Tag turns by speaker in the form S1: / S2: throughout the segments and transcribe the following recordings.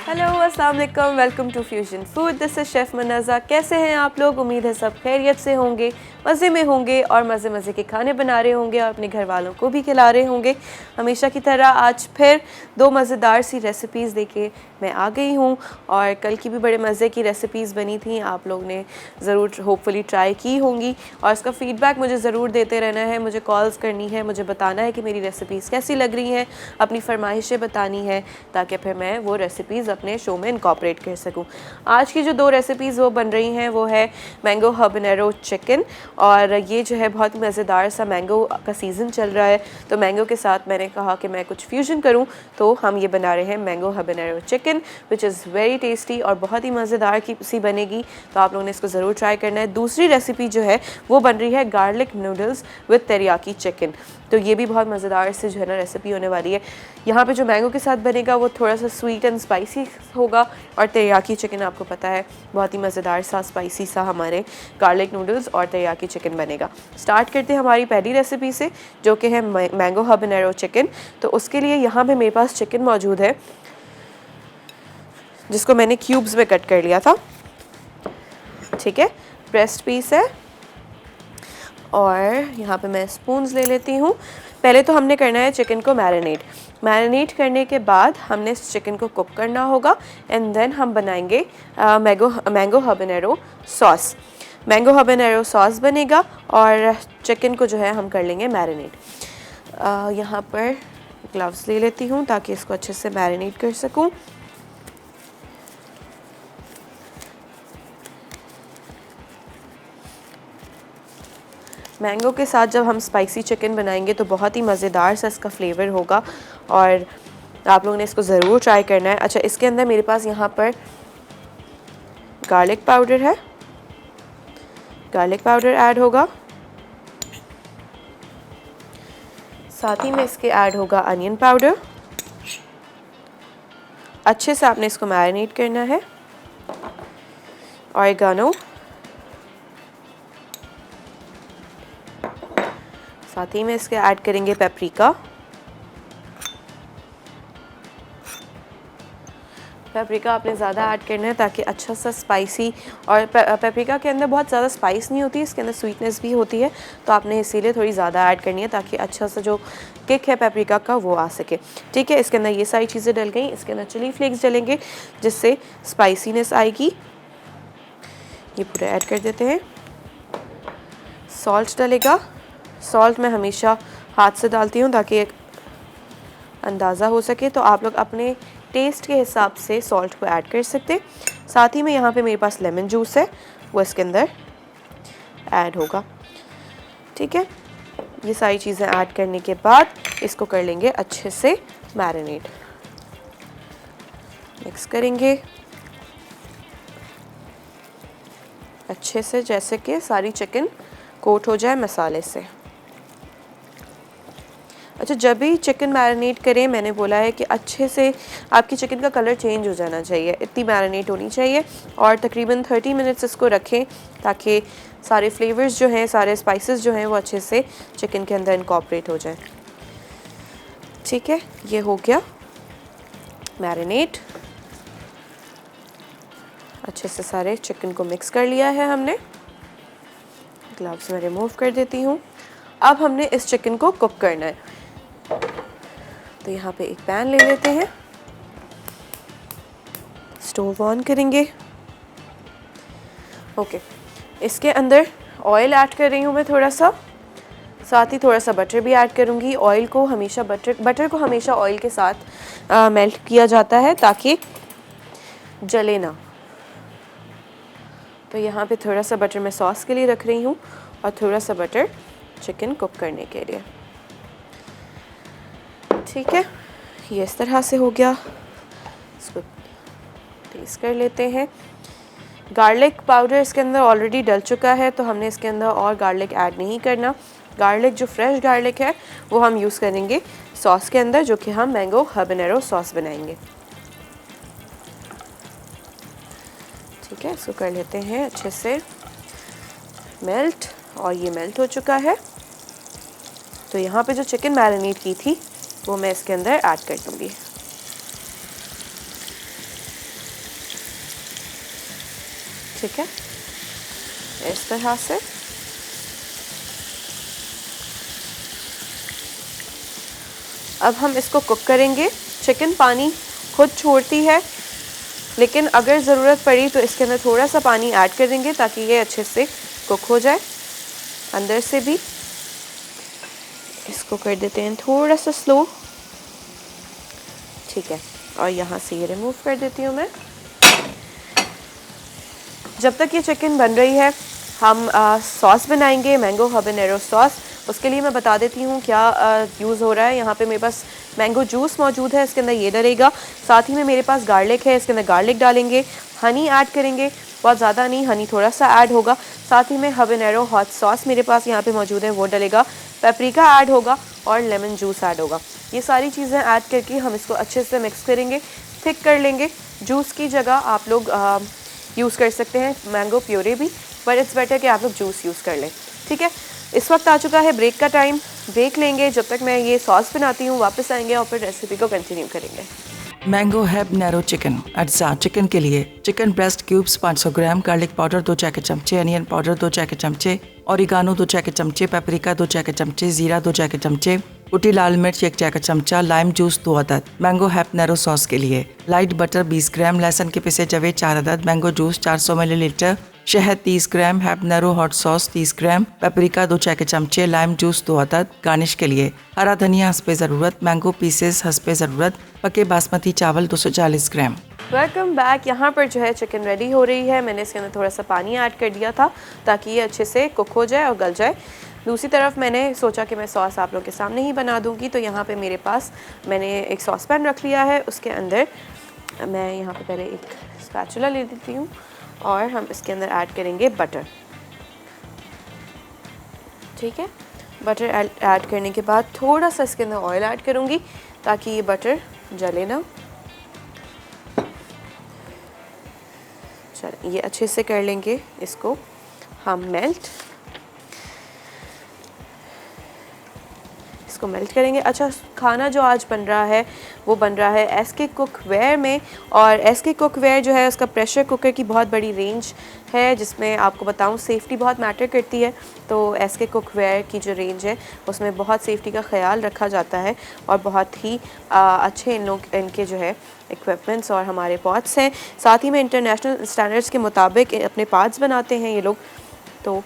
S1: Hello अस्सलाम वालेकुम, welcome to fusion food. This is chef Munazza. कैसे हैं आप लोग? उम्मीद है सब खैरियत से होंगे, मज़े में होंगे और मज़े मज़े के खाने बना रहे होंगे और अपने घर वालों को भी खिला रहे होंगे। हमेशा की तरह आज फिर दो मज़ेदार सी रेसिपीज़ लेके मैं आ गई हूँ और कल की भी बड़े मज़े की रेसिपीज़ बनी थी, आप लोग ने ज़रूर होपफुली ट्राई की होंगी और इसका फ़ीडबैक मुझे ज़रूर देते रहना है। मुझे कॉल्स करनी है, मुझे बताना है कि मेरी रेसिपीज़ कैसी लग रही हैं, अपनी फरमाइशें बतानी है ताकि फिर मैं वो रेसिपीज़ अपने शो में इनकॉर्पोरेट कर सकूं। आज की जो दो रेसिपीज़ वो बन रही हैं वो है मैंगो हबनेरो चिकन, और ये जो है बहुत मज़ेदार सा मैंगो का सीज़न चल रहा है तो मैंगो के साथ मैंने कहा कि मैं कुछ फ्यूजन करूं, तो हम ये बना रहे हैं mango habanero chicken which is very tasty और बहुत ही मज़ेदार की सी बनेगी, तो आप लोगों ने इसको ज़रूर ट्राई करना है। दूसरी रेसिपी जो है वो बन रही है garlic noodles with teriyaki chicken, तो ये भी बहुत मज़ेदार से जो है ना रेसिपी होने वाली है। यहाँ पे जो मैंगो के साथ बनेगा वो थोड़ा सा स्वीट एंड स्पाइसी होगा और तेरियाकी चिकन आपको पता है बहुत ही मज़ेदार सा स्पाइसी सा हमारे गार्लिक नूडल्स और तेरियाकी चिकन बनेगा। स्टार्ट करते हैं हमारी पहली रेसिपी से जो कि है मैंगो हबनेरो चिकन। तो उसके लिए यहाँ पे मेरे पास चिकन मौजूद है जिसको मैंने क्यूब्स में कट कर लिया था, ठीक है। ब्रेस्ट पीस है और यहाँ पे मैं स्पून्स ले लेती हूँ। पहले तो हमने करना है चिकन को मैरिनेट करने के बाद हमने इस चिकन को कुक करना होगा एंड देन हम बनाएंगे मैंगो हबनेरो सॉस। मैंगो हबनेरो सॉस बनेगा और चिकन को जो है हम कर लेंगे मैरिनेट। यहाँ पर ग्लव्स ले लेती हूँ ताकि इसको अच्छे से मैरिनेट कर सकूँ। मैंगो के साथ जब हम स्पाइसी चिकन बनाएंगे तो बहुत ही मज़ेदार सा इसका फ्लेवर होगा और आप लोगों ने इसको ज़रूर ट्राई करना है। अच्छा, इसके अंदर मेरे पास यहाँ पर गार्लिक पाउडर है, गार्लिक पाउडर ऐड होगा, साथ ही में इसके ऐड होगा अनियन पाउडर। अच्छे से आपने इसको मैरिनेट करना है। ऑरिगानो, साथ ही में इसके ऐड करेंगे पेपरिका। पेपरिका आपने ज़्यादा ऐड करना है ताकि अच्छा सा स्पाइसी, और पेपरिका के अंदर बहुत ज़्यादा स्पाइस नहीं होती, इसके अंदर स्वीटनेस भी होती है, तो आपने इसीलिए थोड़ी ज़्यादा ऐड करनी है ताकि अच्छा सा जो किक है पेपरिका का वो आ सके, ठीक है। इसके अंदर ये सारी चीज़ें डल गई। इसके अंदर चिली फ्लेक्स डलेंगे जिससे स्पाइसीनेस आएगी, ये पूरे ऐड कर देते हैं। सॉल्ट डलेगा, सॉल्ट मैं हमेशा हाथ से डालती हूँ ताकि एक अंदाज़ा हो सके, तो आप लोग अपने टेस्ट के हिसाब से सॉल्ट को ऐड कर सकते। साथ ही में यहाँ पे मेरे पास लेमन जूस है, वो इसके अंदर ऐड होगा, ठीक है। ये सारी चीज़ें ऐड करने के बाद इसको कर लेंगे अच्छे से मैरिनेट। मिक्स करेंगे अच्छे से जैसे कि सारी चिकन कोट हो जाए मसाले से। अच्छा, जब भी चिकन मैरिनेट करें मैंने बोला है कि अच्छे से आपकी चिकन का कलर चेंज हो जाना चाहिए, इतनी मैरिनेट होनी चाहिए और तकरीबन 30 मिनट्स इसको रखें ताकि सारे फ्लेवर्स जो हैं, सारे स्पाइसेस जो हैं वो अच्छे से चिकन के अंदर इनकॉर्पोरेट हो जाए, ठीक है। ये हो गया मैरिनेट। अच्छे से सारे चिकन को मिक्स कर लिया है हमने। ग्लव्स में रिमूव कर देती हूँ। अब हमने इस चिकन को कुक करना है, तो यहाँ पे एक पैन ले लेते हैं, स्टोव ऑन करेंगे। ओके, इसके अंदर ऑयल ऐड कर रही हूँ मैं थोड़ा सा, साथ ही थोड़ा सा बटर भी ऐड करूँगी। ऑयल को हमेशा बटर को हमेशा ऑयल के साथ मेल्ट किया जाता है ताकि जले ना। तो यहाँ पे थोड़ा सा बटर मैं सॉस के लिए रख रही हूँ और थोड़ा सा बटर चिकन कुक करने के लिए, ठीक है। ये इस तरह से हो गया। इसको टेस्ट कर लेते हैं। गार्लिक पाउडर इसके अंदर ऑलरेडी डल चुका है तो हमने इसके अंदर और गार्लिक ऐड नहीं करना। गार्लिक जो फ्रेश गार्लिक है वो हम यूज़ करेंगे सॉस के अंदर, जो कि हम मैंगो हबनेरो सॉस बनाएंगे, ठीक है। इसको कर लेते हैं अच्छे से मेल्ट, और ये मेल्ट हो चुका है। तो यहाँ पे जो चिकन मैरिनेट की थी वो मैं इसके अंदर ऐड कर दूँगी। ठीक है, इस तरह से। अब हम इसको कुक करेंगे। चिकन पानी खुद छोड़ती है, लेकिन अगर ज़रूरत पड़ी तो इसके अंदर थोड़ा सा पानी ऐड कर देंगे ताकि ये अच्छे से कुक हो जाए अंदर से भी। इसको कर देते हैं थोड़ा सा स्लो, ठीक है, और यहाँ से ये रिमूव कर देती हूँ मैं। जब तक ये चिकन बन रही है हम सॉस बनाएंगे, मैंगो हबनेरो सॉस। उसके लिए मैं बता देती हूँ क्या यूज़ हो रहा है। यहाँ पे मेरे पास मैंगो जूस मौजूद है, इसके अंदर ये डलेगा। साथ ही में मेरे पास गार्लिक है, इसके अंदर गार्लिक डालेंगे। हनी ऐड करेंगे, बहुत ज़्यादा नहीं, हनी थोड़ा सा ऐड होगा। साथ ही में हबनेरो हॉट सॉस मेरे पास यहाँ पे मौजूद है, वो डलेगा। पेपरिका ऐड होगा और लेमन जूस ऐड होगा। ये सारी चीज़ें ऐड करके हम इसको अच्छे से मिक्स करेंगे, थिक कर लेंगे। जूस की जगह आप लोग यूज़ कर सकते हैं मैंगो प्योरे भी, पर इट्स बेटर कि आप लोग जूस यूज़ कर लें, ठीक है। इस वक्त आ चुका है ब्रेक का टाइम, ब्रेक लेंगे। जब तक मैं ये सॉस बनाती हूँ वापस आएंगे और फिर रेसिपी को कंटिन्यू करेंगे।
S2: Mango habanero chicken. अज्जा चिकन के लिए चिकन ब्रेस्ट क्यूब्स 500 ग्राम, गार्लिक पाउडर 2 चाय के चमचे, अनियन पाउडर 2 चाय के चमचे, ओरिगानो 2 चाय के चमचे, पेपरिका 2 चाय के चमचे, जीरा 2 चाय के चमचे, कुटी लाल मिर्च 1 चाय का चमचा, लाइम जूस 2 अदद। मैंगो हैबनेरो सॉस के लिए लाइट बटर 20 ग्राम, लहसुन के पिसे जवे 4 अदद, मैंगो जूस 400 मिलीलीटर, शहद 30 ग्राम, हैबनेरो हॉट सॉस 30 ग्राम, पेपरिका 2 चाय के चमचे, लाइम जूस 2 अदद। गार्निश के लिए हरा धनिया हंसपे ज़रूरत, मैंगो पीसेस हंसपे ज़रूरत, पके बासमती चावल 240 ग्राम।
S1: Welcome back. यहाँ पर जो है चिकन रेडी हो रही है। मैंने इसके अंदर थोड़ा सा पानी ऐड कर दिया था ताकि ये अच्छे से कुक हो जाए और गल जाए। दूसरी तरफ मैंने सोचा कि मैं सॉस आप लोगों के सामने ही बना दूँगी, तो यहाँ पे मेरे पास मैंने एक सॉस पैन रख लिया है। उसके अंदर मैं यहाँ पे पहले एक स्पैचुला ले लेती हूँ और हम इसके अंदर ऐड करेंगे बटर, ठीक है। बटर ऐड करने के बाद थोड़ा सा इसके अंदर ऑयल ऐड करूँगी ताकि ये बटर जले ना। चल ये अच्छे से कर लेंगे इसको हम मेल्ट, इसको मेल्ट करेंगे। अच्छा, खाना जो आज बन रहा है वो बन रहा है एसके कुकवेयर में, और एसके कुकवेयर जो है उसका प्रेशर कुकर की बहुत बड़ी रेंज है, जिसमें आपको बताऊं सेफ़्टी बहुत मैटर करती है। तो एसके कुकवेयर की जो रेंज है उसमें बहुत सेफ़्टी का ख्याल रखा जाता है और बहुत ही अच्छे इनके जो है इक्विपमेंट्स और हमारे पार्ट्स हैं। साथ ही में इंटरनेशनल स्टैंडर्ड्स के मुताबिक अपने पार्ट्स बनाते हैं ये लोग, तो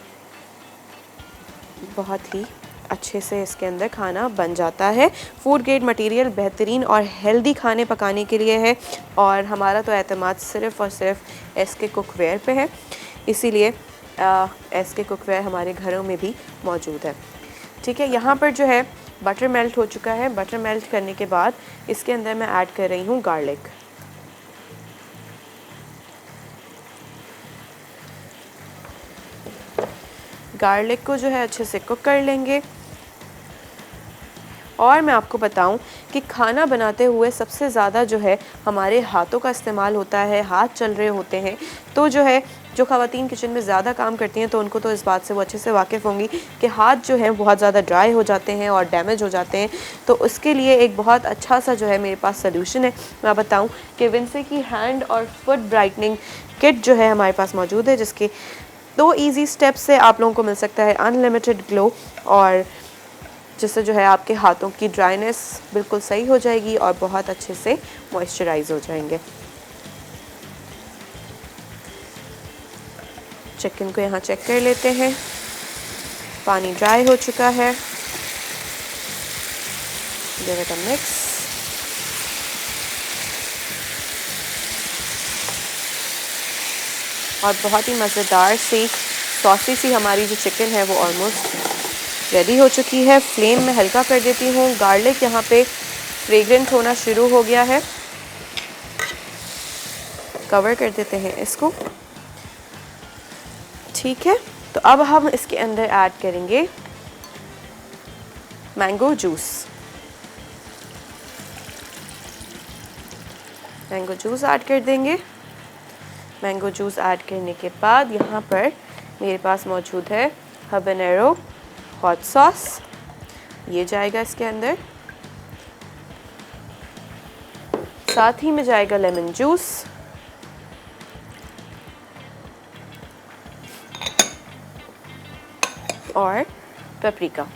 S1: बहुत ही अच्छे से इसके अंदर खाना बन जाता है। फूड ग्रेड मटेरियल बेहतरीन और हेल्दी खाने पकाने के लिए है, और हमारा तो एतमाद सिर्फ़ और सिर्फ एसके कुकवेयर पे है, इसीलिए एसके कुकवेयर हमारे घरों में भी मौजूद है, ठीक है। यहाँ पर जो है बटर मेल्ट हो चुका है। बटर मेल्ट करने के बाद इसके अंदर मैं ऐड कर रही हूँ गार्लिक। गार्लिक को जो है अच्छे से कुक कर लेंगे। और मैं आपको बताऊं कि खाना बनाते हुए सबसे ज़्यादा जो है हमारे हाथों का इस्तेमाल होता है, हाथ चल रहे होते हैं। तो जो है जो ख़वातीन किचन में ज़्यादा काम करती हैं तो उनको तो इस बात से वो अच्छे से वाकिफ़ होंगी कि हाथ जो हैं बहुत ज़्यादा ड्राई हो जाते हैं और डैमेज हो जाते हैं। तो उसके लिए एक बहुत अच्छा सा जो है मेरे पास सोल्यूशन है। मैं बताऊँ कि विंसे की हैंड और फुट ब्राइटनिंग किट जो है हमारे पास मौजूद है, जिसके 2 ईजी स्टेप्स से आप लोगों को मिल सकता है अनलिमिटेड ग्लो, और जिससे जो है आपके हाथों की ड्राइनेस बिल्कुल सही हो जाएगी और बहुत अच्छे से मॉइस्चराइज हो जाएंगे। चिकन को यहाँ चेक कर लेते हैं, पानी ड्राई हो चुका है। Give it a mix. और बहुत ही मज़ेदार सी सॉसी सी हमारी जो चिकन है वो ऑलमोस्ट रेडी हो चुकी है। फ्लेम में हल्का कर देती हूँ। गार्लिक यहाँ पे फ्रेग्रेंट होना शुरू हो गया है। कवर कर देते हैं इसको, ठीक है। तो अब हम इसके अंदर ऐड करेंगे mango juice. Mango juice add कर देंगे। मैंगो जूस ऐड करने के बाद यहाँ पर मेरे पास मौजूद है हबनेरो हॉट सॉस, ये जाएगा इसके अंदर। साथ ही में जाएगा लेमन जूस, और पेपरिका।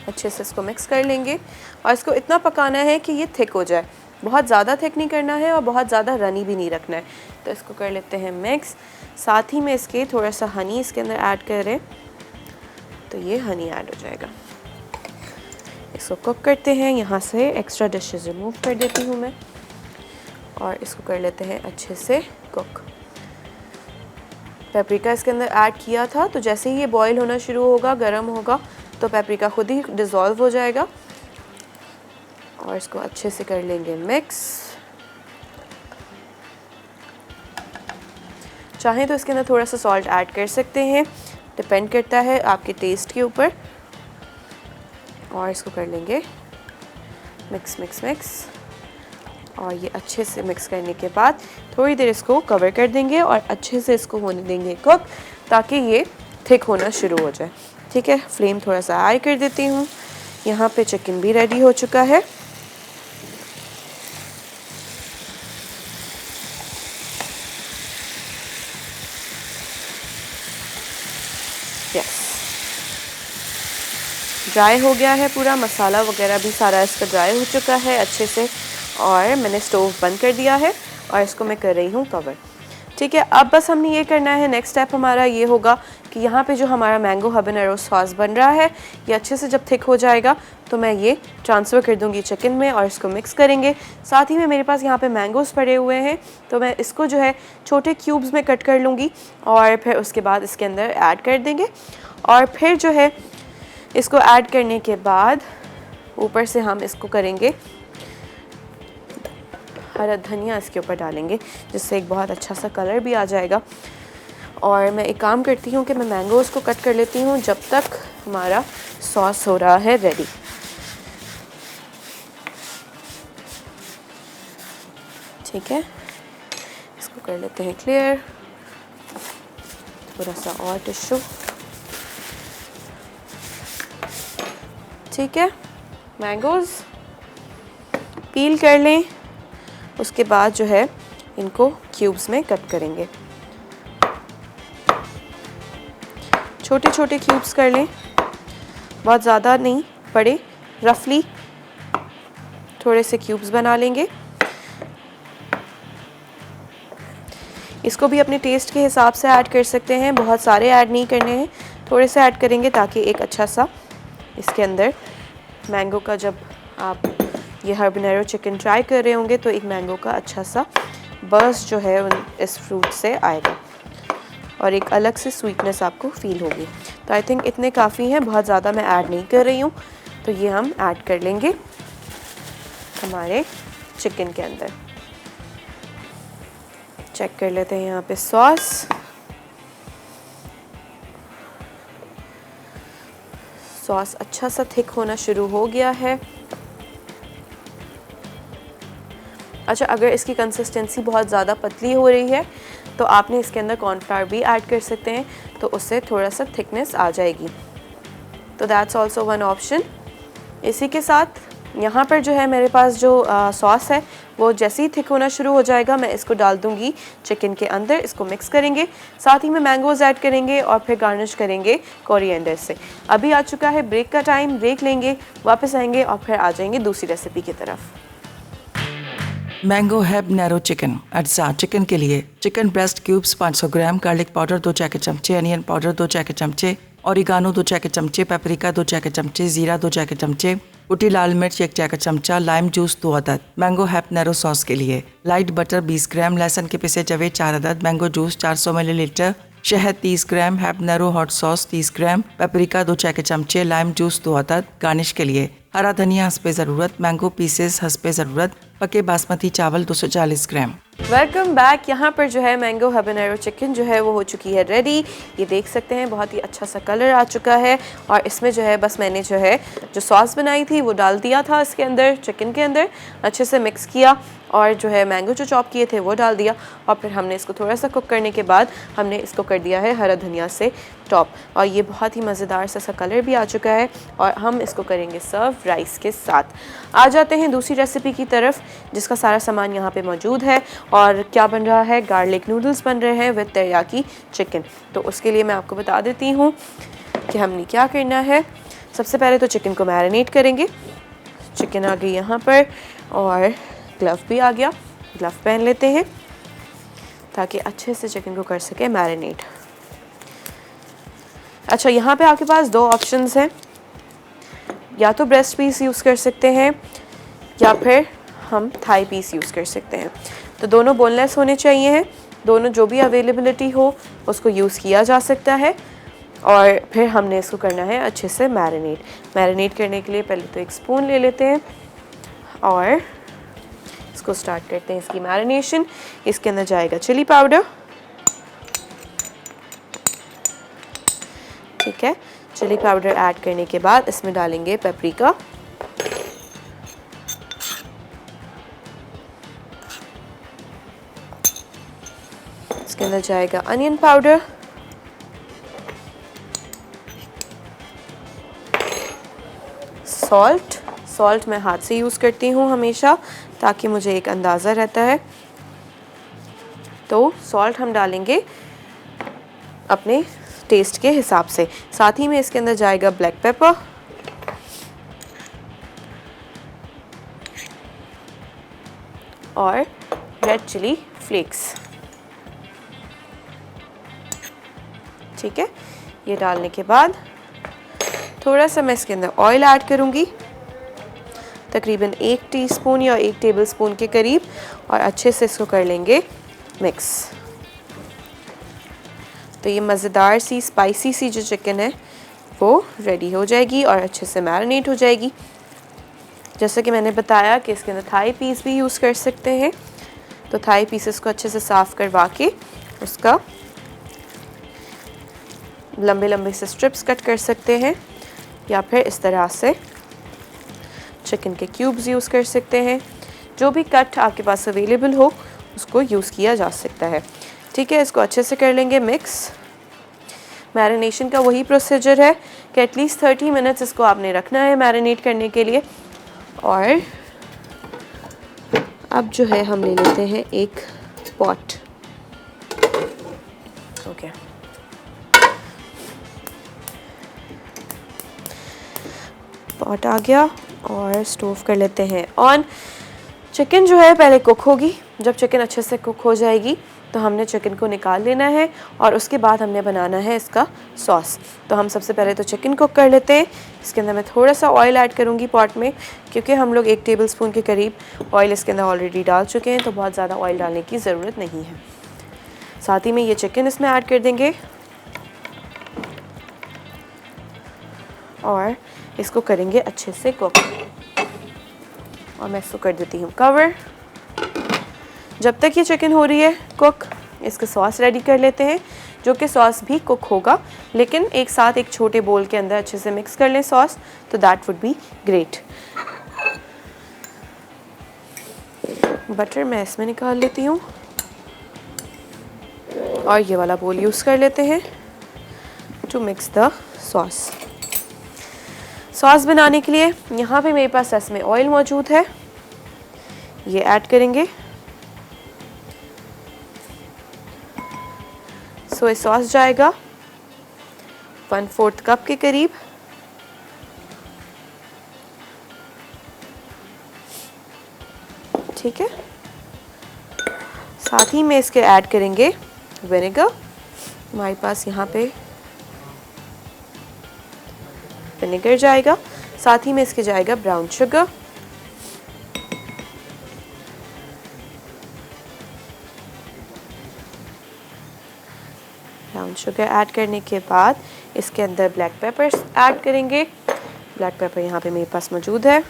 S1: अच्छे से इसको मिक्स कर लेंगे और इसको इतना पकाना है कि ये थिक हो जाए। बहुत ज़्यादा थिक नहीं करना है और बहुत ज़्यादा रनी भी नहीं रखना है। तो इसको कर लेते हैं मिक्स। साथ ही में इसके थोड़ा सा हनी इसके अंदर ऐड करें तो ये हनी ऐड हो जाएगा। इसको कुक करते हैं। यहाँ से एक्स्ट्रा डिशेस रिमूव कर देती हूँ मैं और इसको कर लेते हैं अच्छे से कुक। पेपरिका इसके अंदर ऐड किया था तो जैसे ही ये बॉईल होना शुरू होगा, गर्म होगा, तो पेपरिका खुद ही डिज़ोल्व हो जाएगा और इसको अच्छे से कर लेंगे मिक्स। चाहें तो इसके अंदर थोड़ा सा सॉल्ट ऐड कर सकते हैं, डिपेंड करता है आपके टेस्ट के ऊपर। और इसको कर लेंगे मिक्स मिक्स मिक्स और ये अच्छे से मिक्स करने के बाद थोड़ी देर इसको कवर कर देंगे और अच्छे से इसको होने देंगे कुक, ताकि ये थिक होना शुरू हो जाए। ठीक है, फ्लेम थोड़ा सा हाई कर देती हूँ। यहाँ पे चिकन भी रेडी हो चुका है। यस, ड्राई हो गया है पूरा, मसाला वगैरह भी सारा इसका ड्राई हो चुका है अच्छे से और मैंने स्टोव बंद कर दिया है और इसको मैं कर रही हूँ कवर। ठीक है, अब बस हमने ये करना है, नेक्स्ट स्टेप हमारा ये होगा कि यहाँ पे जो हमारा मैंगो हबनेरो सॉस बन रहा है, ये अच्छे से जब थिक हो जाएगा तो मैं ये ट्रांसफ़र कर दूँगी चिकन में और इसको मिक्स करेंगे। साथ ही में मेरे पास यहाँ पे मैंगोज़ पड़े हुए हैं तो मैं इसको जो है छोटे क्यूब्स में कट कर लूँगी और फिर उसके बाद इसके अंदर ऐड कर देंगे। और फिर जो है इसको ऐड करने के बाद ऊपर से हम इसको करेंगे, हरा धनिया इसके ऊपर डालेंगे जिससे एक बहुत अच्छा सा कलर भी आ जाएगा। और मैं एक काम करती हूँ कि मैं मैंगोज़ को कट कर लेती हूँ जब तक हमारा सॉस हो रहा है रेडी। ठीक है, इसको कर लेते हैं क्लियर, थोड़ा सा और टिश्यू। ठीक है, मैंगोज़ पील कर लें, उसके बाद जो है इनको क्यूब्स में कट करेंगे। छोटे छोटे क्यूब्स कर लें, बहुत ज़्यादा नहीं, बड़े रफली थोड़े से क्यूब्स बना लेंगे। इसको भी अपने टेस्ट के हिसाब से ऐड कर सकते हैं, बहुत सारे ऐड नहीं करने हैं, थोड़े से ऐड करेंगे ताकि एक अच्छा सा इसके अंदर मैंगो का, जब आप ये हबनेरो चिकन ट्राई कर रहे होंगे तो एक मैंगो का अच्छा सा बर्स्ट जो है इस फ्रूट से आएगा और एक अलग से स्वीटनेस आपको फील होगी। तो आई थिंक इतने काफ़ी हैं, बहुत ज़्यादा मैं ऐड नहीं कर रही हूँ। तो ये हम ऐड कर लेंगे हमारे चिकन के अंदर। चेक कर लेते हैं यहाँ पे सॉस। सॉस अच्छा सा थिक होना शुरू हो गया है। अच्छा, अगर इसकी कंसिस्टेंसी बहुत ज़्यादा पतली हो रही है तो आपने इसके अंदर कॉर्नफ्लावर भी ऐड कर सकते हैं, तो उससे थोड़ा सा थिकनेस आ जाएगी। तो दैट्स ऑल्सो वन ऑप्शन। इसी के साथ यहाँ पर जो है मेरे पास जो सॉस है वो जैसे ही थिक होना शुरू हो जाएगा मैं इसको डाल दूँगी चिकन के अंदर, इसको मिक्स करेंगे, साथ ही में मैंगोज़ ऐड करेंगे और फिर गार्निश करेंगे कोरिएंडर से। अभी आ चुका है ब्रेक का टाइम, ब्रेक लेंगे, वापस आएंगे और फिर आ जाएंगे दूसरी रेसिपी की तरफ।
S2: मैंगो हैबनेरो चिकन अज्जा चिकन के लिए चिकन ब्रेस्ट क्यूब्स 500 ग्राम, गार्लिक पाउडर 2 चाय के चमचे, अनियन पाउडर 2 चाय के चमचे, ओरिगानो 2 चाय के चमचे, पेपरिका 2 चाय के चमचे, जीरा 2 चाय के चमचे, कुटी लाल मिर्च 1 चाय का चमचा, लाइम जूस 2 अदद। मैंगो हैबनेरो सॉस के लिए लाइट बटर 20 ग्राम, लहसुन के पिसे चवे 4 अदद, मैंगो जूस 400 मिलीलीटर, शहद 30 ग्राम, हैबनेरो हॉट सॉस 30 ग्राम, पेपरिका 2 चाय के चमचे, लाइम जूस 2 अदद। गार्निश के लिए हरा धनिया हस्बे ज़रूरत, मैंगो पीसेस हस्बे ज़रूरत, पके बासमती चावल 240 ग्राम।
S1: Welcome back. यहाँ पर जो है मैंगो हबनेरो चिकन जो है वो हो चुकी है रेडी। ये देख सकते हैं बहुत ही अच्छा सा कलर आ चुका है और इसमें जो है बस मैंने जो है जो सॉस बनाई थी वो डाल दिया था इसके अंदर, चिकन के अंदर, अच्छे से मिक्स किया और जो है मैंगो जो चॉप किए थे वो डाल दिया, और फिर हमने इसको थोड़ा सा कुक करने के बाद हमने इसको कर दिया है हरा धनिया से टॉप, और ये बहुत ही मज़ेदार सा कलर भी आ चुका है। और हम इसको करेंगे सर्व राइस के साथ। आ जाते हैं दूसरी रेसिपी की तरफ, जिसका सारा सामान यहाँ पे मौजूद है। और क्या बन रहा है, गार्लिक नूडल्स बन रहे हैं विद तेरियाकी चिकन। तो उसके लिए मैं आपको बता देती हूँ कि हमने क्या करना है। सबसे पहले तो चिकन को मैरिनेट करेंगे। चिकन आ गई यहाँ पर, और ग्लव भी आ गया, ग्लव पहन लेते हैं ताकि अच्छे से चिकन को कर सके मैरिनेट। अच्छा, यहाँ पे आपके पास दो ऑप्शंस हैं, या तो ब्रेस्ट पीस यूज़ कर सकते हैं या फिर हम थाई पीस यूज़ कर सकते हैं। तो दोनों बोनलेस होने चाहिए हैं, दोनों जो भी अवेलेबिलिटी हो उसको यूज़ किया जा सकता है। और फिर हमने इसको करना है अच्छे से मैरिनेट करने के लिए पहले तो एक स्पून ले लेते हैं और इसको स्टार्ट करते हैं इसकी मैरिनेशन। इसके अंदर जाएगा चिली पाउडर, ठीक है। चिली पाउडर ऐड करने के बाद इसमें डालेंगे पेपरिका, इसके अंदर जाएगा अनियन पाउडर, सॉल्ट मैं हाथ से यूज़ करती हूँ हमेशा, ताकि मुझे एक अंदाज़ा रहता है। तो सॉल्ट हम डालेंगे अपने टेस्ट के हिसाब से। साथ ही में इसके अंदर जाएगा ब्लैक पेपर, और रेड चिली फ्लेक्स, ठीक है। ये डालने के बाद थोड़ा सा मैं इसके अंदर ऑयल ऐड करूँगी, तकरीबन 1 टीस्पून या 1 टेबलस्पून के करीब, और अच्छे से इसको कर लेंगे मिक्स। तो ये मज़ेदार सी स्पाइसी सी जो चिकन है वो रेडी हो जाएगी और अच्छे से मैरिनेट हो जाएगी। जैसे कि मैंने बताया कि इसके अंदर थाई पीस भी यूज़ कर सकते हैं, तो थाई पीसेस को अच्छे से साफ़ करवा के उसका लंबे लंबे से स्ट्रिप्स कट कर सकते हैं, या फिर इस तरह से चिकन के क्यूब्स यूज़ कर सकते हैं। जो भी कट आपके पास अवेलेबल हो उसको यूज़ किया जा सकता है, ठीक है। इसको अच्छे से कर लेंगे मिक्स। मैरिनेशन का वही प्रोसीजर है कि एटलीस्ट 30 मिनट्स इसको आपने रखना है मैरिनेट करने के लिए। और अब जो है हम ले लेते हैं एक पॉट, ओके। पॉट आ गया और स्टोव कर लेते हैं ऑन। चिकन जो है पहले कुक होगी। जब चिकन अच्छे से कुक हो जाएगी तो हमने चिकन को निकाल लेना है, और उसके बाद हमने बनाना है इसका सॉस। तो हम सबसे पहले तो चिकन कुक कर लेते हैं। इसके अंदर मैं थोड़ा सा ऑयल ऐड करूँगी पॉट में, क्योंकि हम लोग 1 टेबलस्पून के करीब ऑयल इसके अंदर ऑलरेडी डाल चुके हैं, तो बहुत ज़्यादा ऑयल डालने की ज़रूरत नहीं है। साथ ही में ये चिकन इसमें ऐड कर देंगे और इसको करेंगे अच्छे से कुक। और मैं इसको कर देती हूँ कवर। जब तक ये चिकन हो रही है कुक, इसका सॉस रेडी कर लेते हैं, जो कि सॉस भी कुक होगा, लेकिन एक साथ एक छोटे बोल के अंदर अच्छे से मिक्स कर लें सॉस, तो that would be great. Butter मैं इसमें निकाल लेती हूँ और ये वाला बोल यूज़ कर लेते हैं to mix the sauce. Sauce बनाने के लिए यहाँ पे मेरे पास सेसमे ऑयल मौजूद है, ये ऐड करेंगे। सोया सॉस जाएगा 1/4 कप के करीब, ठीक है। साथ ही में इसके ऐड करेंगे विनेगर। हमारे पास यहाँ पे विनेगर जाएगा, साथ ही में इसके जाएगा brown sugar, brown sugar add करने के बाद इसके अंदर ब्लैक पेपर्स ऐड करेंगे। ब्लैक पेपर यहाँ पे मेरे पास मौजूद है।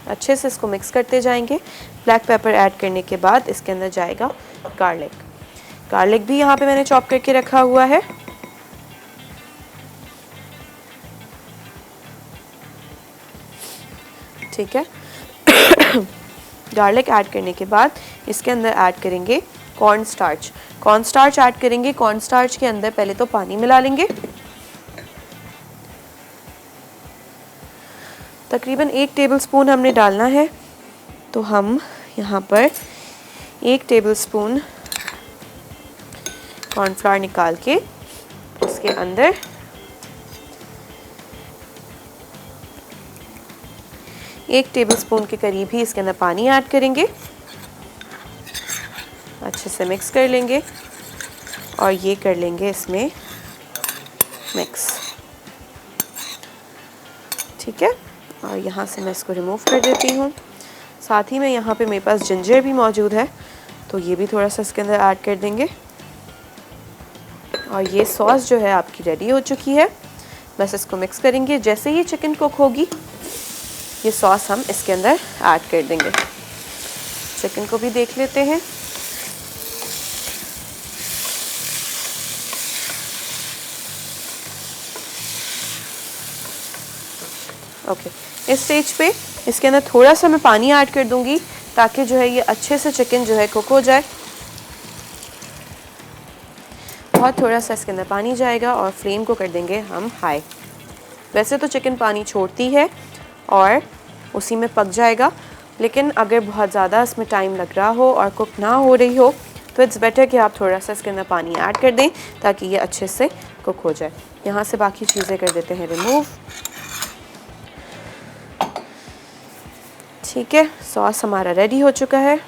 S1: अच्छे से इसको मिक्स करते जाएंगे। ब्लैक पेपर ऐड करने के बाद इसके अंदर जाएगा गार्लिक। गार्लिक भी यहाँ पे मैंने चॉप करके रखा हुआ है। ठीक है। गार्लिक ऐड करने के बाद इसके अंदर ऐड करेंगे corn starch. Corn starch add करेंगे। कॉर्न स्टार्च के अंदर पहले तो पानी मिला लेंगे। तकरीबन 1 टेबलस्पून हमने डालना है, तो हम यहाँ पर 1 टेबलस्पून कॉर्नफ्लावर निकाल के उसके अंदर एक टेबलस्पून के करीब ही इसके अंदर पानी ऐड करेंगे। अच्छे से मिक्स कर लेंगे और ये कर लेंगे इसमें मिक्स। ठीक है, और यहाँ से मैं इसको रिमूव कर देती हूँ। साथ ही में यहाँ पे मेरे पास जिंजर भी मौजूद है, तो ये भी थोड़ा सा इसके अंदर ऐड कर देंगे। और ये सॉस जो है आपकी रेडी हो चुकी है। बस इसको मिक्स करेंगे। जैसे ही चिकन कुक होगी, ये सॉस हम इसके अंदर ऐड कर देंगे। चिकन को भी देख लेते हैं। ओके, इस स्टेज पे इसके अंदर थोड़ा सा मैं पानी ऐड कर दूंगी ताकि जो है ये अच्छे से चिकन जो है कुक हो जाए। बहुत थोड़ा सा इसके अंदर पानी जाएगा और फ्लेम को कर देंगे हम हाई। वैसे तो चिकन पानी छोड़ती है और उसी में पक जाएगा, लेकिन अगर बहुत ज़्यादा इसमें टाइम लग रहा हो और कुक ना हो रही हो तो इट्स बेटर कि आप थोड़ा सा इसके अंदर पानी ऐड कर दें ताकि ये अच्छे से कुक हो जाए। यहाँ से बाकी चीज़ें कर देते हैं रिमूव। ठीक है, सॉस हमारा रेडी हो चुका है।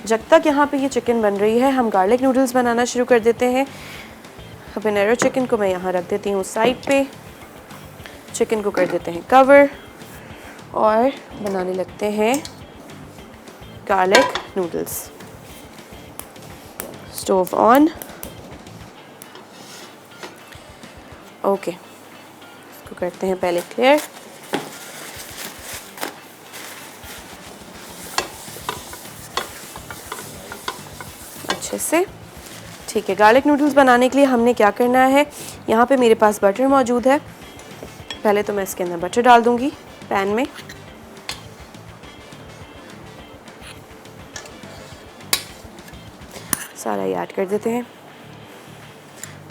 S1: जब तक यहाँ पे ये चिकन बन रही है, हम गार्लिक नूडल्स बनाना शुरू कर देते हैं। हबेनेरो चिकन को मैं यहाँ रख देती हूँ साइड पे। चिकन को कर देते हैं कवर और बनाने लगते हैं garlic noodles. Stove on. Okay, इसको करते हैं पहले क्लियर। अच्छे से। ठीक है, गार्लिक नूडल्स बनाने के लिए हमने क्या करना है, यहाँ पे मेरे पास बटर मौजूद है। पहले तो मैं इसके अंदर बटर डाल दूंगी पैन में। सारा ये ऐड कर देते हैं।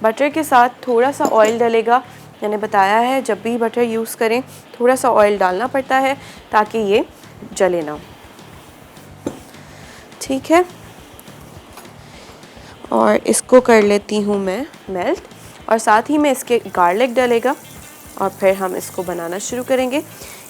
S1: बटर के साथ थोड़ा सा ऑयल डलेगा। मैंने बताया है जब भी बटर यूज़ करें थोड़ा सा ऑयल डालना पड़ता है ताकि ये जले ना। ठीक है, और इसको कर लेती हूँ मैं मेल्ट, और साथ ही में इसके गार्लिक डलेगा और फिर हम इसको बनाना शुरू करेंगे।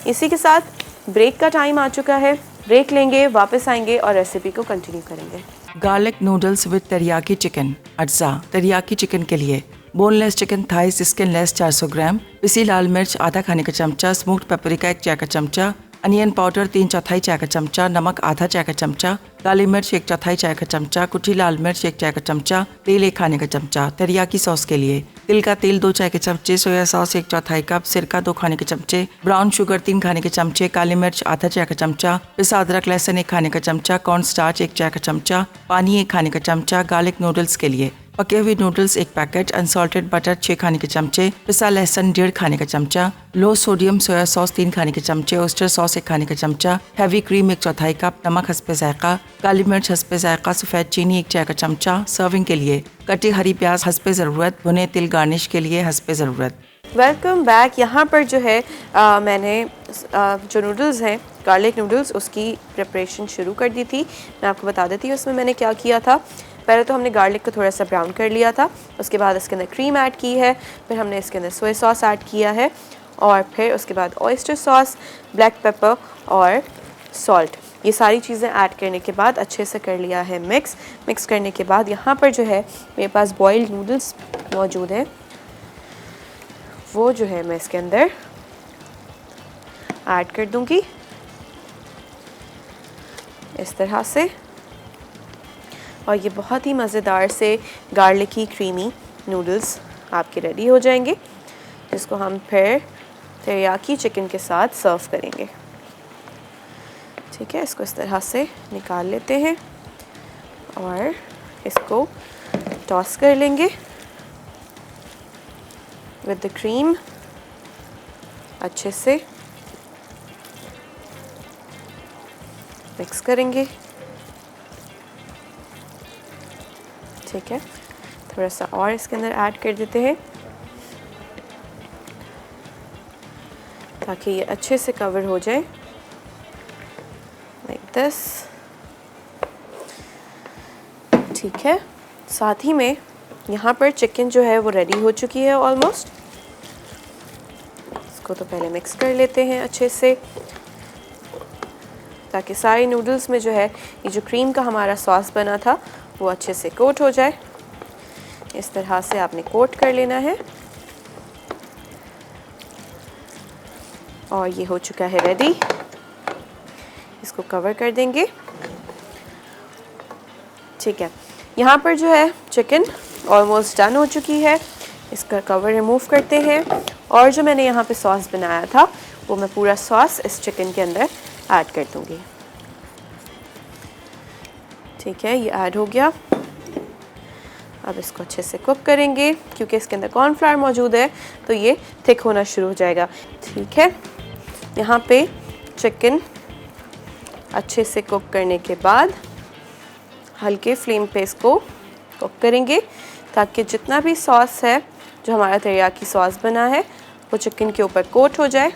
S1: इसी के साथ ब्रेक का टाइम आ चुका है। ब्रेक लेंगे, वापस आएंगे और रेसिपी को कंटिन्यू करेंगे।
S2: Garlic noodles with teriyaki chicken. अज्जा तेरियाकी चिकन के लिए बोनलेस चिकन थाइस स्किनलेस 400 ग्राम, पिसी लाल मिर्च आधा खाने का चमचा, स्मोक्ड पेपरिका 1 चाय का चमचा, अनियन पाउडर 3/4 चाय का चमचा, नमक आधा चाय का चमचा, काली मिर्च 1/4 चाय का चमचा, कुटी लाल मिर्च 1 चाय का चमचा, तेल 1 खाने का चमचा। तेरियाकी सॉस के लिए तिल का तेल 2 चाय के चमचे, सोया सॉस 1/4 कप, सिरका 2 खाने के चमचे, ब्राउन शुगर 3 खाने के चमचे, काली मिर्च आधा चाय का चमचा, पिसा अदरक लहसुन 1 खाने का चमचा, कॉर्न स्टार्च 1 चाय का चमचा, पानी 1 खाने का चमचा। गार्लिक नूडल्स के लिए पके हुए नूडल्स 1 पैकेट, अनसॉल्टेड बटर 6 खाने के चमचे, पिसा लहसुन 1.5 खाने का चमचा, लो सोडियम सोया सॉस 3 खाने के चमचे, ओस्टर सॉस 1 खाने का चमचा, हैवी क्रीम 1/4 कप, नमक हस्बे जायका, काली मिर्च हस्बे जायका, सफ़ेद चीनी 1 चाय का चमचा। सर्विंग के लिए कटी हरी प्याज हस्बे ज़रूरत, भुने तिल गार्निश के लिए हस्बे ज़रूरत।
S1: Welcome back. यहाँ पर जो है मैंने जो नूडल्स हैं गार्लिक नूडल्स उसकी प्रिपरेशन शुरू कर दी थी। मैं आपको बता देती हूँ उसमें मैंने क्या किया था। पहले तो हमने गार्लिक को थोड़ा सा ब्राउन कर लिया था, उसके बाद इसके अंदर क्रीम ऐड की है, फिर हमने इसके अंदर सोया सॉस ऐड किया है और फिर उसके बाद ऑयस्टर सॉस, ब्लैक पेपर और सॉल्ट। ये सारी चीज़ें ऐड करने के बाद अच्छे से कर लिया है मिक्स। मिक्स करने के बाद यहाँ पर जो है मेरे पास बॉइल्ड नूडल्स मौजूद है, वो जो है मैं इसके अंदर ऐड कर दूँगी इस तरह से। और ये बहुत ही मज़ेदार से गार्लिकी क्रीमी नूडल्स आपके रेडी हो जाएंगे, जिसको हम फिर तेरियाकी चिकन के साथ सर्व करेंगे। ठीक है, इसको इस तरह से निकाल लेते हैं और इसको टॉस कर लेंगे विद द क्रीम। अच्छे से मिक्स करेंगे। ठीक है, थोड़ा सा और इसके अंदर ऐड कर देते हैं ताकि ये अच्छे से कवर हो जाए, लाइक दिस। ठीक है, साथ ही में यहाँ पर चिकन जो है वो रेडी हो चुकी है ऑलमोस्ट। इसको तो पहले मिक्स कर लेते हैं अच्छे से ताकि सारे नूडल्स में जो है ये जो क्रीम का हमारा सॉस बना था वो अच्छे से कोट हो जाए। इस तरह से आपने कोट कर लेना है और ये हो चुका है रेडी। इसको कवर कर देंगे। ठीक है, यहाँ पर जो है चिकन ऑलमोस्ट डन हो चुकी है। इसका कवर रिमूव करते हैं और जो मैंने यहाँ पे सॉस बनाया था वो मैं पूरा सॉस इस चिकन के अंदर ऐड कर दूँगी। ठीक है, ये ऐड हो गया। अब इसको अच्छे से कुक करेंगे क्योंकि इसके अंदर कॉर्नफ्लावर मौजूद है तो ये थिक होना शुरू हो जाएगा। ठीक है, यहाँ पे चिकन अच्छे से कुक करने के बाद हल्के फ्लेम पे इसको कुक करेंगे ताकि जितना भी सॉस है जो हमारा तेरियाकी सॉस बना है वो चिकन के ऊपर कोट हो जाए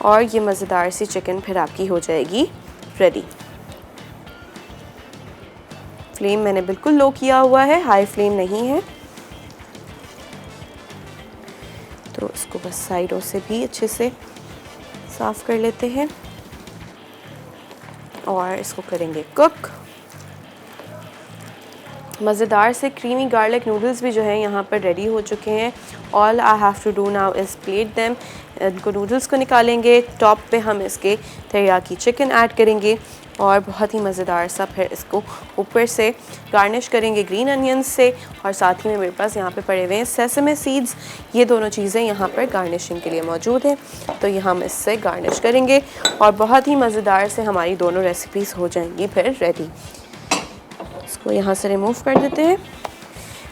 S1: और ये मज़ेदार सी चिकन फिर आपकी हो जाएगी रेडी। फ्लेम मैंने बिल्कुल लो किया हुआ है, हाई फ्लेम नहीं है। तो इसको बस साइडों से भी अच्छे से साफ़ कर लेते हैं और इसको करेंगे कुक। मज़ेदार से क्रीमी गार्लिक नूडल्स भी जो है यहाँ पर रेडी हो चुके हैं। All I have to do now is plate them. इनको नूडल्स को निकालेंगे, टॉप पे हम इसके तेरियाकी चिकन ऐड करेंगे और बहुत ही मज़ेदार सा फिर इसको ऊपर से गार्निश करेंगे ग्रीन अनियंस से। और साथ ही में मेरे पास यहाँ पे पड़े हुए हैं सेसमे सीड्स। ये दोनों चीज़ें यहाँ पर गार्निशिंग के लिए मौजूद हैं तो ये हम इससे गार्निश करेंगे और बहुत ही मज़ेदार से हमारी दोनों रेसिपीज़ हो जाएंगी फिर रेडी। इसको यहाँ से रिमूव कर देते हैं।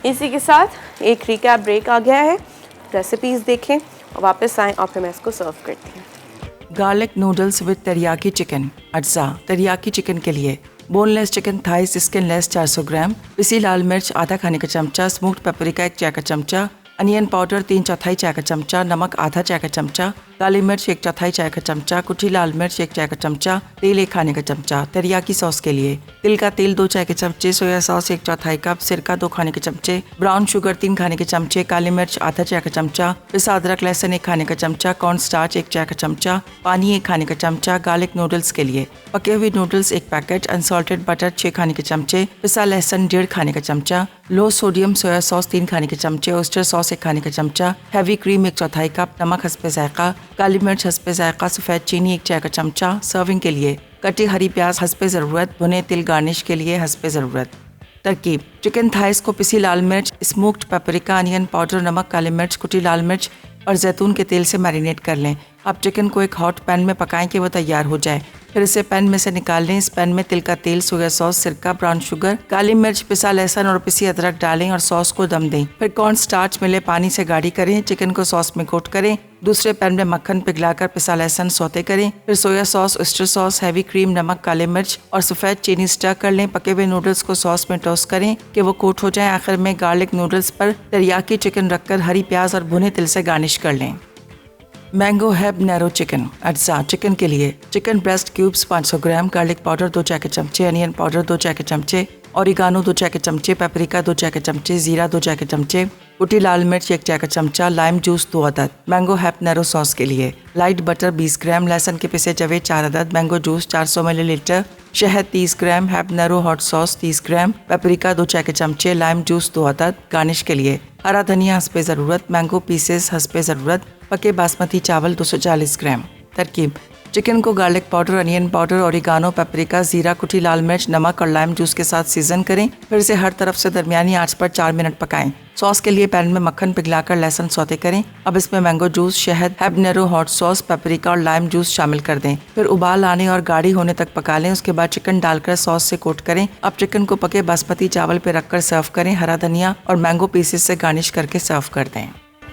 S1: इसी के साथ एक रिकैप ब्रेक आ गया है। रेसिपीज़ देखें और वापस आएँ और फिर मैं इसको सर्व करती हूँ।
S2: Garlic noodles with teriyaki chicken. अज्जा तेरियाकी चिकन के लिए बोनलेस चिकन थाइस स्किनलेस 400 ग्राम, पिसी लाल मिर्च आधा खाने का चमचा, स्मोक्ड पेपरिका 1 चाय का चमचा, अनियन पाउडर 3/4 चाय का चमचा, नमक आधा चाय का चमचा, काली मिर्च 1/4 चाय का चमचा, कुटी लाल मिर्च 1 चाय का चमचा, तेल 1 खाने का चमचा। तेरियाकी सॉस के लिए तिल का तेल 2 चाय के चमचे, सोया सॉस 1/4 कप, सिरका 2 खाने के चमचे, ब्राउन शुगर 3 खाने के चमचे, काली मिर्च आधा चाय का चमचा, पिसा अदरक लहसुन 1 खाने का चमचा, कॉर्न स्टार्च 1 चाय का चमचा, पानी 1 खाने का चमचा। गार्लिक नूडल्स के लिए पके हुए नूडल्स 1 पैकेट, अनसॉल्टेड बटर 6 खाने के चमचे, पिसा लहसुन 1.5 खाने का चमचा, लो सोडियम सोया सॉस 3 खाने के चमचे, ओस्टर सॉस 1 खाने का चमचा, हैवी क्रीम 1/4 कप, नमक हस्बे जायका, काली मिर्च हस्बे जायका, सफ़ेद चीनी 1 चाय का चमचा। सर्विंग के लिए कटी हरी प्याज हस्बे ज़रूरत, भुने तिल गार्निश के लिए हस्बे ज़रूरत। तरकीब चिकन थाइस को पिसी लाल मिर्च, स्मोक्ड पेपरिका, अनियन पाउडर, नमक, काली मिर्च, कुटी लाल मिर्च और जैतून के तेल से मैरिनेट कर लें। अब चिकन को एक हॉट पैन में पकाएं कि वो तैयार हो जाए। फिर इसे पैन में से निकाल लें। इस पैन में तिल का तेल, सोया सॉस, सिरका, ब्राउन शुगर, काली मिर्च, पिसा लहसुन और पिसी अदरक डालें और सॉस को दम दें। फिर कॉर्न स्टार्च मिले पानी से गाढ़ी करें। चिकन को सॉस में कोट करें। दूसरे पैन में मक्खन पिघलाकर पिसा लहसुन सौते करें। फिर soya sauce, oyster sauce, heavy cream, नमक, काले मिर्च और सफ़ेद चीनी स्टर कर लें। पके हुए नूडल्स को सॉस में टोस्ट करें कि वो कोट हो जाए। आखिर में गार्लिक नूडल्स पर तेरियाकी चिकन रखकर हरी प्याज और भुने तिल से गार्निश कर लें। Mango habanero chicken. अज्जा चिकन के लिए चिकन ब्रेस्ट क्यूब्स 500 ग्राम, गार्लिक पाउडर 2 चाय के चमचे, अनियन पाउडर 2 चाय के चमचे, ओरिगानो 2 चाय के चमचे, पेपरिका 2 चाय के चमचे, जीरा 2 चाय के चमचे, कुटी लाल मिर्च 1 चाय का चमचा, लाइम जूस 2 अदद। मैंगो हैबनेरो सॉस के लिए लाइट बटर 20 ग्राम, लहसुन के पिसे जवे 4 अदद, मैंगो जूस 400 मिलीलीटर, शहद 30 ग्राम, हैबनेरो हॉट सॉस 30 ग्राम, पेपरिका 2 चाय के चमचे, लाइम जूस 2 अदद। गार्निश के लिए हरा धनिया हस्बे ज़रूरत, मैंगो पीसेस हस्बे ज़रूरत, पके बासमती चावल 240 ग्राम। तरकीब चिकन को garlic powder, onion powder, oregano, paprika, जीरा, कुटी लाल मिर्च, नमक और लाइम जूस के साथ सीजन करें। फिर इसे हर तरफ से दरमियानी आंच पर 4 मिनट पकाएं। सॉस के लिए पैन में मक्खन पिघलाकर लहसुन सौते करें। अब इसमें मैंगो जूस, शहद, हैबनेरो हॉट सॉस, पेपरिका और लाइम जूस शामिल कर दें। फिर उबाल आने और गाढ़ी होने तक पका लें। उसके बाद चिकन डालकर सॉस से कोट करें। अब चिकन को पके बासमती चावल पर रखकर सर्व करें। हरा धनिया और मैंगो पीसेस से गार्निश करके सर्व कर दें।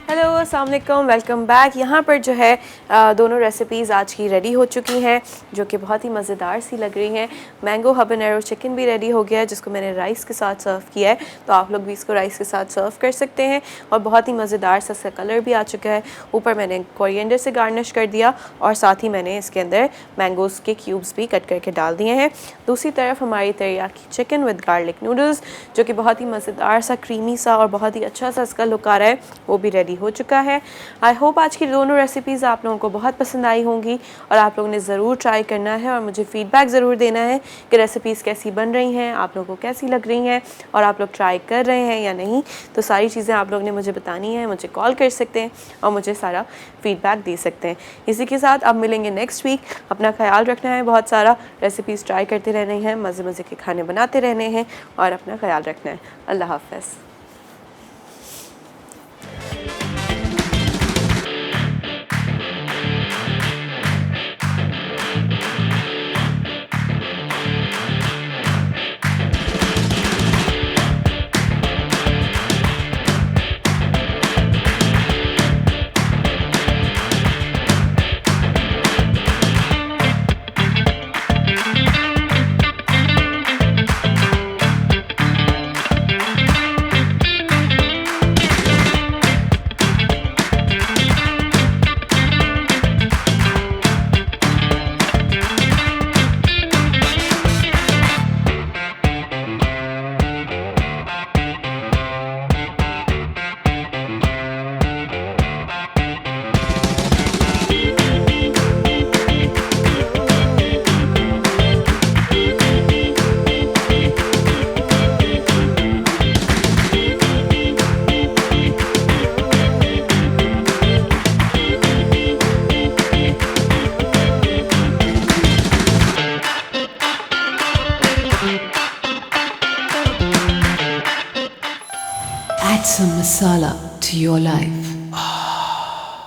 S1: हेलो, अस्सलाम वालेकुम, वेलकम बैक। यहाँ पर जो है दोनों रेसिपीज़ आज की रेडी हो चुकी हैं जो कि बहुत ही मज़ेदार सी लग रही हैं। मैंगो हबनेरो चिकन भी रेडी हो गया है जिसको मैंने राइस के साथ सर्व किया है, तो आप लोग भी इसको राइस के साथ सर्व कर सकते हैं। और बहुत ही मज़ेदार सा इसका कलर भी आ चुका है। ऊपर मैंने कोरिएंडर से गार्निश कर दिया और साथ ही मैंने इसके अंदर मैंगोज़ के क्यूब्स भी कट करके डाल दिए हैं। दूसरी तरफ हमारी teriyaki chicken with garlic noodles जो कि बहुत ही मज़ेदार सा, क्रीमी सा और बहुत ही अच्छा सा इसका लुक आ रहा है, वो भी रेडी हो चुका है। आई होप आज की दोनों रेसिपीज़ आप लोगों को बहुत पसंद आई होंगी और आप लोगों ने ज़रूर ट्राई करना है और मुझे फ़ीडबैक ज़रूर देना है कि रेसिपीज़ कैसी बन रही हैं, आप लोगों को कैसी लग रही हैं और आप लोग ट्राई कर रहे हैं या नहीं। तो सारी चीज़ें आप लोगों ने मुझे बतानी है, मुझे कॉल कर सकते हैं और मुझे सारा फ़ीडबैक दे सकते हैं। इसी के साथ अब मिलेंगे नेक्स्ट वीक। अपना ख्याल रखना है, बहुत सारा रेसिपीज़ ट्राई करते रहने हैं, मज़े मज़े के खाने बनाते रहने हैं और अपना ख्याल रखना है। अल्लाह हाफ़िज़।
S3: Add some masala to your life.